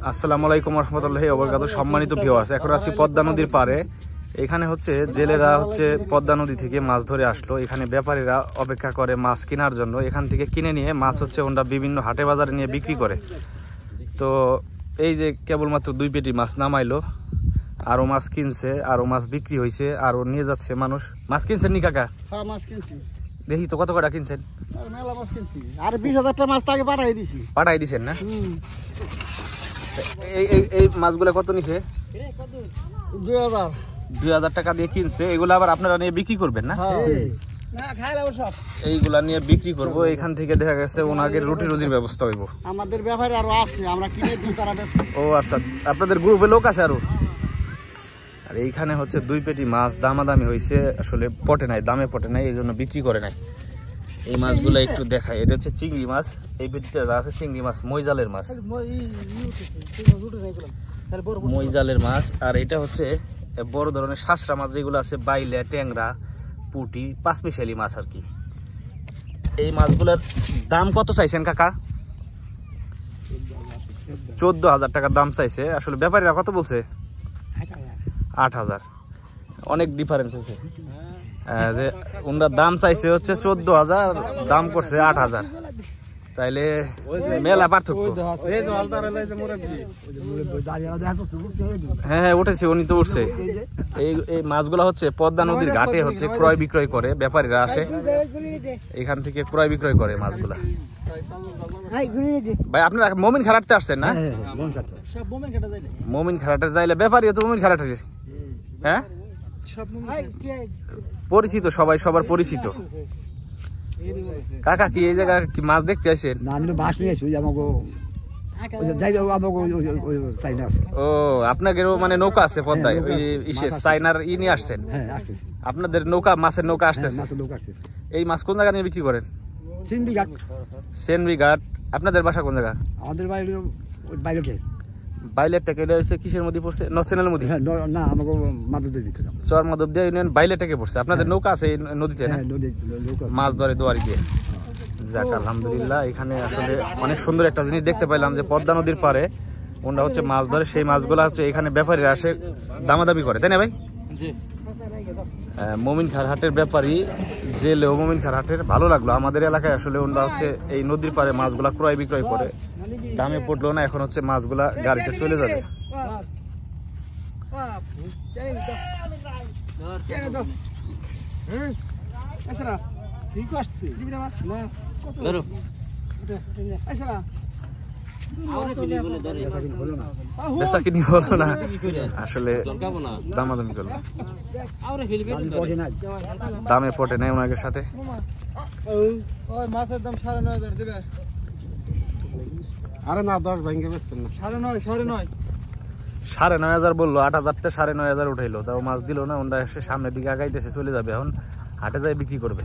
আসসালামু আলাইকুম রহমতুল্লাহি ওয়া বারাকাতুহু। সম্মানিত ভিউয়ার্স, এখন আছি পদ্মা নদীর পারে। এখানে হচ্ছে জেলেরা হচ্ছে পদ্মা নদী থেকে মাছ ধরে আসলো। এখানে ব্যাপারীরা অপেক্ষা করে মাছ কেনার জন্য। এখান থেকে কিনে নিয়ে মাছ হচ্ছে ওরা বিভিন্ন হাটে বাজারে নিয়ে বিক্রি করে। তো এই যে কেবলমাত্র 2 পেটি মাছ নামাইলো, আরো মাছ কিনছে, আরো মাছ বিক্রি হয়েছে, আরো নিয়ে যাচ্ছে মানুষ। মাছ কিনছেন নি কাকা? হ্যাঁ, মাছ কিনছি। দেখি তো কত কটা কিনছেন? মেলা মাছ কিনছি। আর 20,000 মাছ তাকে পাঠাই দিছি। পাঠাই দিছেন না? এই মাছগুলো কত নিছে? 2,000 টাকা দিয়ে কিনছে। এগুলো আবার আপনারা নিয়ে বিক্রি করবেন না? এইগুলা নিয়ে বিক্রি করব। এখান থেকে দেখা গেছে ওনাদের রুটি রুজির ব্যবস্থা হইব। আমাদের ব্যাপারে আরো আছে, আমরা কিনে দিই, তারা বেচে। ও আচ্ছা, আপনাদের গ্রুপে লোক আছে আরো? আর এইখানে হচ্ছে 2 পেটি মাছ দামাদামি হয়েছে, আসলে পটে নাই, দামে পটে নাই, এই জন্য বিক্রি করে নাই। এই মাছগুলো একটু দেখাই। এটা হচ্ছে চিংড়ি মাছ। এই পেটিতে যা আছে চিংড়ি মাছ, মইজালের মাছ, মইজালের মাছ। আর এটা হচ্ছে বড় ধরনের শাসরা মাছ যেগুলো আছে, বাইলে, ট্যাংরা, পুটি, পাঁচমিশালি মাছ আর কি। এই মাছগুলোর দাম কত চাইছেন কাকা? 14,000 টাকার দাম চাইছে। আসলে ব্যাপারীরা কত বলছে? 8,000। অনেক ডিফারেন্স আছে। যে ওনার দাম চাইছে হচ্ছে 14,000, দাম করছে 8,000। তাইলে মেলা পার্থক্য। হ্যাঁ উঠেছে, উনি তো উঠছে। এই মাছগুলা হচ্ছে পদ্মা নদীর ঘাটে হচ্ছে ক্রয় বিক্রয় করে, ব্যাপারীরা আসে এখান থেকে ক্রয় বিক্রয় করে মাছগুলা। ভাই আপনারা মমিন খারাটতে আসছেন না? মমিন খারাটে যাইলে ব্যাপারী তো মমিন খারাটে। হ্যাঁ পরিচিত, সবাই সবার পরিচিত। কাকা কি এই জায়গা কি মাছ দেখতে আসেন? ও আপনাদেরও মানে নৌকা আছে পদ্মায়, ওই চাইনার নিয়ে আসছেন? আপনাদের নৌকা, মাছের নৌকা আসতেছে। এই মাছ কোন জায়গা নিয়ে বিক্রি করেন? সেনবি ঘাট। আপনাদের বাসা কোন জায়গা? আমাদের বাড়ি বাইরে। বাইলেরটাকে এটা হচ্ছে কিসের মধ্যে পড়ছে? নরসিংদীর মধ্যে? না, আমাকে মাধবদেব ভিতরে, চর মাধবদিয়া ইউনিয়ন বাইলেরটাকে পড়ছে। আপনাদের নৌকা আছে এই নদীতে না? মাছ ধরে দুয়ারি দিয়ে। যাক আলহামদুলিল্লাহ। এখানে আসলে অনেক সুন্দর একটা জিনিস দেখতে পাইলাম যে পদ্মা নদীর পারে ওনারা হচ্ছে মাছ ধরে। সেই মাছগুলো হচ্ছে এখানে ব্যাপারীরা আসে দামাদামি করে, তাই না ভাই? মমিন খার হাটের ব্যাপারী জেলেও মমিন খার হাটের ভালো লাগলো। আমাদের এলাকায় আসলে ওনারা হচ্ছে এই নদীর পারে মাছগুলা ক্রয় বিক্রয় করে, দামে পড়লো না। এখন হচ্ছে মাছগুলা গাড়িতে চলে যাবে। বেচা কিনি হলো না, আসলে দামাদামি করলো, দামে পটে নাই ওনাদের সাথে। মাছের দাম 9,500 দেবে। আরে না, 10 ভাঙে বেচতেন না। 9,500 9,500 বললো। 8,000 9,500 উঠাইলো, তাও মাছ দিল না। ওনারা এসে সামনের দিকে আগাইতেছে, চলে যাবে। এখন হাটে যাই বিক্রি করবে।